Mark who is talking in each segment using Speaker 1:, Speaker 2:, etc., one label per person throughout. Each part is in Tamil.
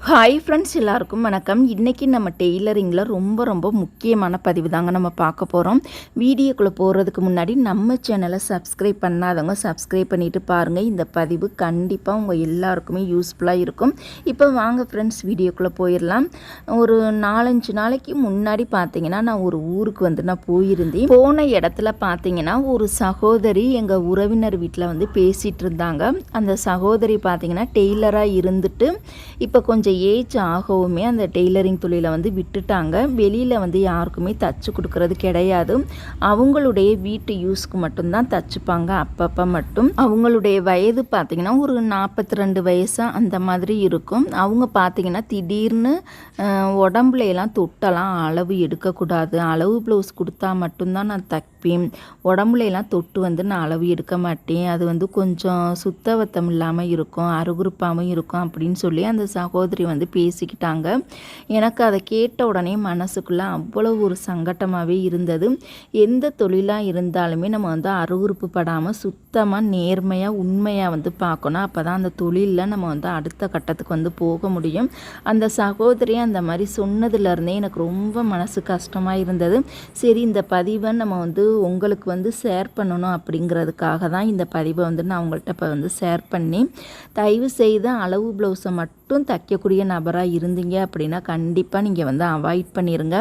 Speaker 1: ஹாய் ஃப்ரெண்ட்ஸ், எல்லாருக்கும் வணக்கம். இன்றைக்கி நம்ம டெய்லரிங்கில் ரொம்ப முக்கியமான பதிவு தாங்க நம்ம பார்க்க போகிறோம். வீடியோக்குள்ளே போகிறதுக்கு முன்னாடி நம்ம சேனலை சப்ஸ்கிரைப் பண்ணாதவங்க சப்ஸ்கிரைப் பண்ணிவிட்டு பாருங்கள். இந்த பதிவு கண்டிப்பாக உங்கள் எல்லாருக்குமே யூஸ்ஃபுல்லாக இருக்கும். இப்போ வாங்க ஃப்ரெண்ட்ஸ், வீடியோக்குள்ளே போயிடலாம். ஒரு 4-5 நாளைக்கு முன்னாடி பார்த்தீங்கன்னா நான் ஒரு ஊருக்கு நான் போயிருந்தேன். போன இடத்துல பார்த்தீங்கன்னா ஒரு சகோதரி எங்கள் உறவினர் வீட்டில் பேசிகிட்டு இருந்தாங்க. அந்த சகோதரி பார்த்தீங்கன்னா டெய்லராக இருந்துட்டு இப்போ கொஞ்சம் ஏஜ் ஆகவுமே அந்த டெய்லரிங் தொழிலை விட்டுட்டாங்க. வெளியில் யாருக்குமே தச்சு கொடுக்கறது கிடையாது. அவங்களுடைய வீட்டு யூஸ்க்கு மட்டும்தான் தச்சுப்பாங்க அப்பப்போ மட்டும். அவங்களுடைய வயது பார்த்திங்கன்னா ஒரு 42 வயசு அந்த மாதிரி இருக்கும். அவங்க பார்த்திங்கன்னா திடீர்னு உடம்புலையெல்லாம் தொட்டெல்லாம் அளவு எடுக்கக்கூடாது, அளவு ப்ளவுஸ் கொடுத்தா மட்டும்தான் நான் தைப்பேன், உடம்புலையெல்லாம் தொட்டு நான் அளவு எடுக்க மாட்டேன், அது கொஞ்சம் சுத்தவத்தம் இல்லாமல் இருக்கும், அருகுறுப்பாகவும் இருக்கும் அப்படின்னு சொல்லி அந்த சகோதரி பேசிக்கிட்டாங்க. எனக்கு அதை கேட்ட உடனே மனசுக்குள்ளே அவ்வளோ ஒரு சங்கட்டமாகவே இருந்தது. எந்த தொழிலாக இருந்தாலுமே நம்ம அருவருப்பு படாமல் சுத்தமாக நேர்மையாக உண்மையாக பார்க்கணும். அப்போ தான் அந்த தொழிலில் நம்ம அடுத்த கட்டத்துக்கு போக முடியும். அந்த சகோதரி அந்த மாதிரி சொன்னதுலேருந்தே எனக்கு ரொம்ப மனசு கஷ்டமாக இருந்தது. சரி, இந்த பதிவை நம்ம உங்களுக்கு ஷேர் பண்ணணும் அப்படிங்கிறதுக்காக தான் இந்த பதிவை நான் அவங்கள்ட்ட இப்போ ஷேர் பண்ணி, தயவு செய்து அளவு ப்ளவுஸை மட்டும் தைக்கக்கூடிய நபராக இருந்தீங்க அப்படின்னா கண்டிப்பாக நீங்கள் அவாய்ட் பண்ணிடுங்க.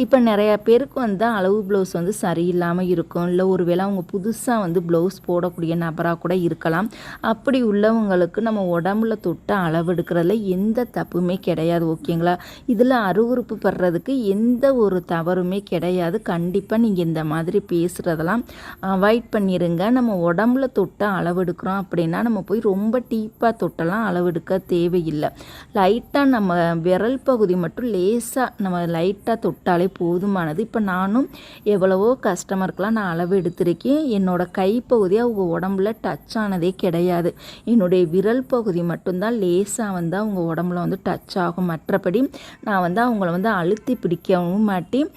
Speaker 1: இப்போ நிறையா பேருக்கு அளவு ப்ளவுஸ் சரியில்லாமல் இருக்கும். இல்லை ஒருவேளை அவங்க புதுசாக ப்ளவுஸ் போடக்கூடிய நபராக கூட இருக்கலாம். அப்படி உள்ளவங்களுக்கு நம்ம உடம்புல தொட்டு அளவெடுக்கிறதுல எந்த தப்புமே கிடையாது, ஓகேங்களா? இதில் அருவருப்பு படுறதுக்கு எந்த ஒரு தவறுமே கிடையாது. கண்டிப்பாக நீங்கள் இந்த மாதிரி பேசுகிறதெல்லாம் அவாய்ட் பண்ணிடுங்க. நம்ம உடம்புல தொட்டு அளவெடுக்கிறோம் அப்படின்னா நம்ம போய் ரொம்ப டீப்பாக தொட்டெல்லாம் அளவெடுக்க தேவையில்லை. லைட்டாக நம்ம விரல் பகுதி மட்டும் லேசாக நம்ம லைட்டாக தொட்டாலே போதுமானது. இப்போ நானும் எவ்வளவோ கஸ்டமருக்கெலாம் நான் அளவு எடுத்திருக்கேன். என்னோடய கைப்பகுதி அவங்க உடம்புல டச் ஆனதே கிடையாது. என்னுடைய விரல் பகுதி மட்டும்தான் லேசாக அவங்க உடம்புல டச் ஆகும். மற்றபடி நான் அவங்கள அழுத்தி பிடிக்கவும் மாட்டேன்,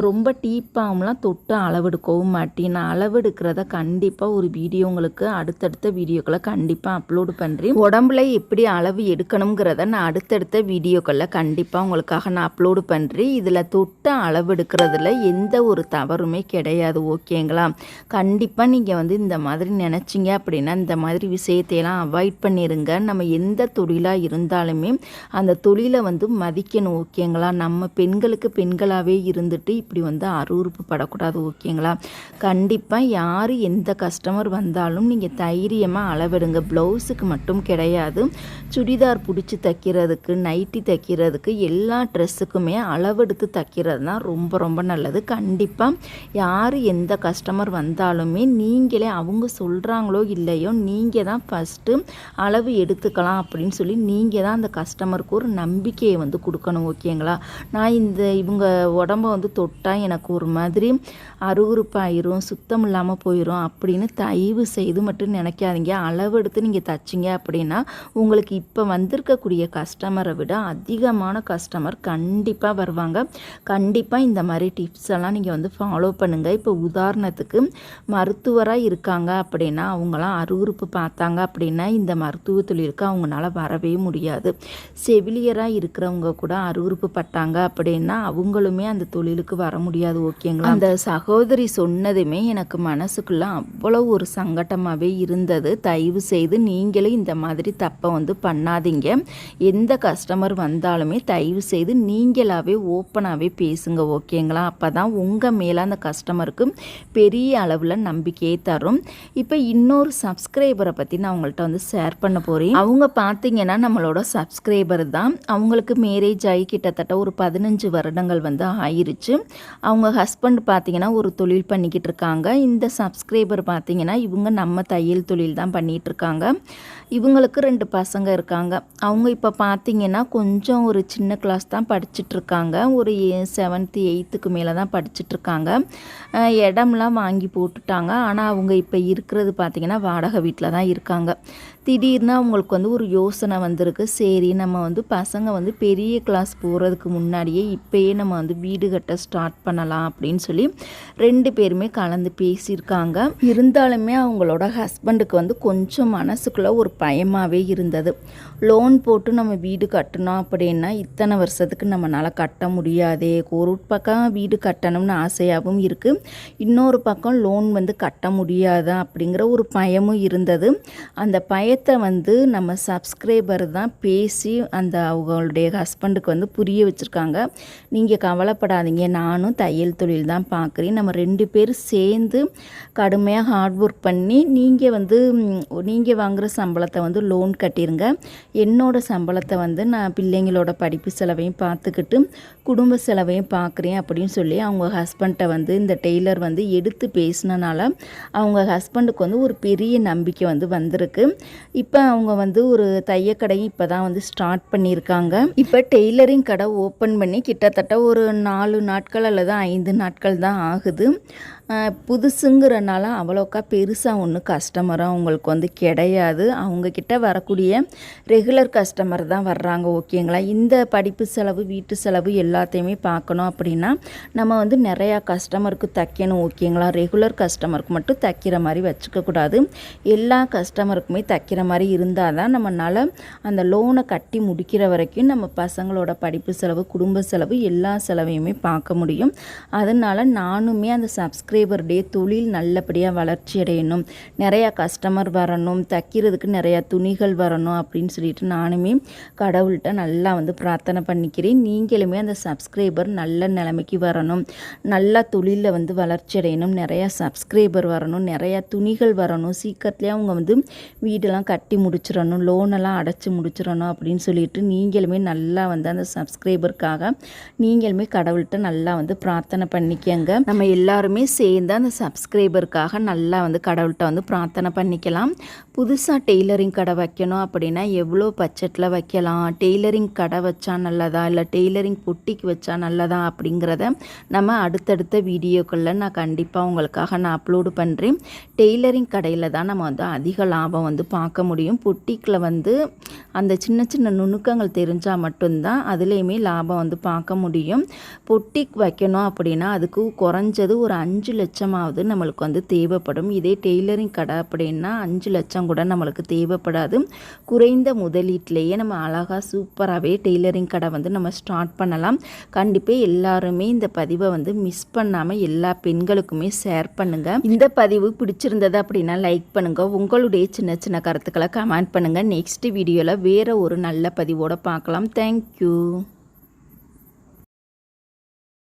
Speaker 1: ரொம்ப டீப்பாகலாம் தொட்டு அளவெடுக்கவும் மாட்டேன். நான் அளவெடுக்கிறத கண்டிப்பாக ஒரு வீடியோ உங்களுக்கு அடுத்தடுத்த வீடியோக்களை கண்டிப்பாக அப்லோடு பண்ணுறேன். உடம்புல எப்படி அளவு எடுக்கணுங்கிறத நான் அடுத்தடுத்த வீடியோக்களில் கண்டிப்பாக உங்களுக்காக நான் அப்லோடு பண்ணுறேன். இதில் தொட்டு அளவெடுக்கிறதுல எந்த ஒரு தவறுமே கிடையாது, ஓகேங்களா? கண்டிப்பாக நீங்கள் இந்த மாதிரி நினச்சிங்க அப்படின்னா இந்த மாதிரி விஷயத்தையெல்லாம் அவாய்ட் பண்ணிடுங்க. நம்ம எந்த தொழிலாக இருந்தாலுமே அந்த தொழிலை மதிக்கணும், ஓகேங்களா? நம்ம பெண்களுக்கு பெண்களாகவே இருந்துட்டு இப்படி அருவருப்பு படக்கூடாது, ஓகேங்களா? கண்டிப்பாக யார் எந்த கஸ்டமர் வந்தாலும் நீங்கள் தைரியமாக அளவெடுங்க. ப்ளவுஸுக்கு மட்டும் கிடையாது, சுடிதார் பிடிச்சி தைக்கிறதுக்கு, நைட்டி தைக்கிறதுக்கு, எல்லா ட்ரெஸ்ஸுக்குமே அளவெடுத்து தைக்கிறது தான் ரொம்ப நல்லது. கண்டிப்பாக யார் எந்த கஸ்டமர் வந்தாலுமே நீங்களே அவங்க சொல்கிறாங்களோ இல்லையோ நீங்கள் தான் ஃபஸ்ட்டு அளவு எடுத்துக்கலாம் அப்படின்னு சொல்லி நீங்கள் தான் அந்த கஸ்டமருக்கு ஒரு நம்பிக்கையை கொடுக்கணும், ஓகேங்களா? நான் இவங்க உடம்பை தொட்டால் எனக்கு ஒரு மாதிரி அருவருப்பாயிரும், சுத்தம் இல்லாமல் போயிடும் அப்படின்னு தயவு செய்து மட்டும் நினைக்காதீங்க. அளவெடுத்து நீங்கள் தைச்சிங்க அப்படின்னா உங்களுக்கு இப்போ வந்திருக்கக்கூடிய கஸ்டமரை விட அதிகமான கஸ்டமர் கண்டிப்பாக வருவாங்க. கண்டிப்பாக இந்த மாதிரி டிப்ஸ் எல்லாம் நீங்கள் ஃபாலோ பண்ணுங்கள். இப்போ உதாரணத்துக்கு மருத்துவராக இருக்காங்க அப்படின்னா அவங்களாம் அருவருப்பு பார்த்தாங்க அப்படின்னா இந்த மருத்துவ தொழிலுக்கு அவங்களால வரவே முடியாது. செவிலியராக இருக்கிறவங்க கூட அருவருப்பு பட்டாங்க அப்படின்னா அவங்களுமே அந்த தொழிலுக்கு வர முடியாது, ஓகேங்களா? அந்த சகோதரி சொன்னதுமே எனக்கு மனசுக்குள்ளே அவ்வளோ ஒரு சங்கட்டமாகவே இருந்தது. தயவு செய்து நீங்களே இந்த மாதிரி தப்பை பண்ணாதீங்க. எந்த கஸ்டமர் வந்தாலுமே தயவு செய்து நீங்களாகவே ஓப்பனாகவே பேசுங்க, ஓகேங்களா? அப்போ தான் உங்கள் மேலே அந்த கஸ்டமருக்கு பெரிய அளவில் நம்பிக்கையை தரும். இப்போ இன்னொரு சப்ஸ்கிரைபரை பற்றி நான் உங்கள்கிட்ட ஷேர் பண்ண போகிறேன். அவங்க பார்த்தீங்கன்னா நம்மளோட சப்ஸ்கிரைபர் தான். அவங்களுக்கு மேரேஜ் ஆகி கிட்டத்தட்ட ஒரு 15 வருடங்கள் ஆயிருச்சு. அவங்க ஹஸ்பண்ட் பார்த்தீங்கன்னா ஒரு தொழில் பண்ணிக்கிட்டு இருக்காங்க. இந்த சப்ஸ்கிரைபர் பார்த்தீங்கன்னா இவங்க நம்ம தையல் தொழில் தான் பண்ணிகிட்டு இருக்காங்க. இவங்களுக்கு 2 பசங்க இருக்காங்க. அவங்க இப்போ பார்த்தீங்கன்னா கொஞ்சம் ஒரு சின்ன கிளாஸ் தான் படிச்சுட்ருக்காங்க. ஒரு 7th 8th மேலே தான் படிச்சுட்ருக்காங்க. இடம்லாம் வாங்கி போட்டுட்டாங்க. ஆனால் அவங்க இப்போ இருக்கிறது பார்த்திங்கன்னா வாடகை வீட்டில் தான் இருக்காங்க. திடீர்னு அவங்களுக்கு வந்து ஒரு யோசனை வந்திருக்கு. சரி நம்ம வந்து பசங்க வந்து பெரிய கிளாஸ் போகிறதுக்கு முன்னாடியே இப்போயே நம்ம வந்து வீடு கட்ட ஸ்டார்ட் பண்ணலாம் அப்படின்னு சொல்லி 2 பேருமே கலந்து பேசியிருக்காங்க. இருந்தாலுமே அவங்களோட ஹஸ்பண்டுக்கு வந்து கொஞ்சம் மனசுக்குள்ளே ஒரு பயமாகவே இருந்தது. லோன் போட்டு நம்ம வீடு கட்டணும் அப்படின்னா இத்தனை வருஷத்துக்கு நம்மளால் கட்ட முடியாதே. ஒரு பக்கம் வீடு கட்டணும்னு ஆசையாகவும் இருக்குது, இன்னொரு பக்கம் லோன் வந்து கட்ட முடியாதா அப்படிங்கிற ஒரு பயமும் இருந்தது. அந்த பயத்தை வந்து நம்ம சப்ஸ்கிரைபர் தான் பேசி அந்த அவங்களுடைய ஹஸ்பண்டுக்கு வந்து புரிய வச்சுருக்காங்க. நீங்கள் கவலைப்படாதீங்க, நானும் தையல் தொழில் தான் பார்க்குறேன், நம்ம 2 பேரும் சேர்ந்து கடுமையாக ஹார்ட் ஒர்க் பண்ணி நீங்கள் வாங்குகிற சம்பளத்தை வந்து லோன் கட்டிடுங்க, என்னோடய சம்பளத்தை வந்து நான் பிள்ளைங்களோட படிப்பு செலவையும் பார்த்துக்கிட்டு குடும்ப செலவையும் பார்க்குறேன் அப்படின்னு சொல்லி அவங்க ஹஸ்பண்ட்டை வந்து இந்த டெய்லர் வந்து எடுத்து பேசினனால அவங்க ஹஸ்பண்டுக்கு வந்து ஒரு பெரிய நம்பிக்கை வந்து வந்திருக்கு. இப்போ அவங்க வந்து ஒரு தையக்கடையும் இப்போ தான் வந்து ஸ்டார்ட் பண்ணியிருக்காங்க. இப்போ டெய்லரிங் கடை ஓப்பன் பண்ணி கிட்டத்தட்ட ஒரு 4 நாட்கள் அல்லது 5 நாட்கள் தான் ஆகுது. புதுசுங்கிறனால அவ்வளோக்கா பெருசாக ஒன்றும் கஸ்டமரும் அவங்களுக்கு வந்து கிடையாது. அவங்கக்கிட்ட வரக்கூடிய ரெகுலர் கஸ்டமர் தான் வர்றாங்க. ஓகேங்களா, இந்த படிப்பு செலவு வீட்டு செலவு எல்லாத்தையுமே பார்க்கணும் அப்படின்னா நம்ம வந்து நிறையா கஸ்டமருக்கு தைக்கணும். ஓகேங்களா, ரெகுலர் கஸ்டமருக்கு மட்டும் தைக்கிற மாதிரி வச்சுக்கக்கூடாது, எல்லா கஸ்டமருக்குமே தைக்கிற மாதிரி இருந்தால் தான் நம்மளால் அந்த லோனை கட்டி முடிக்கிற வரைக்கும் நம்ம பசங்களோட படிப்பு செலவு குடும்ப செலவு எல்லா செலவையுமே பார்க்க முடியும். அதனால் நானுமே அந்த சப்ஸ்கிரைபர் டே தொழில் நல்லபடியாக வளர்ச்சி அடையணும், நிறையா கஸ்டமர் வரணும், தைக்கிறதுக்கு நிறையா துணிகள் வரணும் அப்படின்னு சொல்லிட்டு நானுமே கடவுள்கிட்ட நல்லா வந்து பிரார்த்தனை பண்ணிக்கிறேன். நீங்களுமே அந்த சப்ஸ்கிரைபர் நல்ல நிலைமைக்கு வரணும், நல்லா தொழிலில் வந்து வளர்ச்சி அடையணும், நிறையா சப்ஸ்கிரைபர் வரணும், நிறையா துணிகள் வரணும், சீக்கிரத்துலேயே அவங்க வந்து வீடெல்லாம் கட்டி முடிச்சிடணும், லோனெல்லாம் அடைச்சி முடிச்சிடணும் அப்படின்னு சொல்லிட்டு நீங்களுமே நல்லா வந்து அந்த சப்ஸ்கிரைபருக்காக நீங்களுமே கடவுள்கிட்ட நல்லா வந்து பிரார்த்தனை பண்ணிக்கங்க. நம்ம எல்லாருமே சேர்ந்து அந்த சப்ஸ்கிரைபருக்காக நல்லா வந்து கடவுள்கிட்ட வந்து பிரார்த்தனை பண்ணிக்கலாம். புதுசாக டெய்லரிங் கடை வைக்கணும் அப்படின்னா எவ்வளோ பட்ஜெட்டில் வைக்கலாம், டெய்லரிங் கடை வச்சா நல்லதா இல்லை டெய்லரிங் பொட்டிக்கு வச்சா நல்லதா அப்படிங்கிறத நம்ம அடுத்தடுத்த வீடியோக்களில் நான் கண்டிப்பாக உங்களுக்காக நான் அப்லோடு பண்ணுறேன். டெய்லரிங் கடையில் தான் நம்ம வந்து அதிக லாபம் வந்து பார்க்க முடியும். பொட்டிக்கில் வந்து அந்த சின்ன சின்ன நுணுக்கங்கள் தெரிஞ்சால் மட்டும்தான் அதுலேயுமே லாபம் வந்து பார்க்க முடியும். பொட்டிக் வைக்கணும் அப்படின்னா அதுக்கு குறைஞ்சது ஒரு 5 லட்சமாவது நம்மளுக்கு வந்து தேவைப்படும். இதே டெய்லரிங் கடை அப்படின்னா 5 லட்சம் கூட நம்மளுக்கு தேவைப்படாது. குறைந்த முதலீட்டிலேயே நம்ம அழகாக சூப்பராகவே டெய்லரிங் கடை வந்து நம்ம ஸ்டார்ட் பண்ணலாம். கண்டிப்பாக எல்லாருமே இந்த பதிவை வந்து மிஸ் பண்ணாமல் எல்லா பெண்களுக்குமே ஷேர் பண்ணுங்கள். இந்த பதிவு பிடிச்சிருந்தது அப்படின்னா லைக் பண்ணுங்கள், உங்களுடைய சின்ன சின்ன கருத்துக்களை கமெண்ட் பண்ணுங்கள். நெக்ஸ்ட் வீடியோவில் வேறு ஒரு நல்ல பதிவோடு பார்க்கலாம். தேங்க்யூ.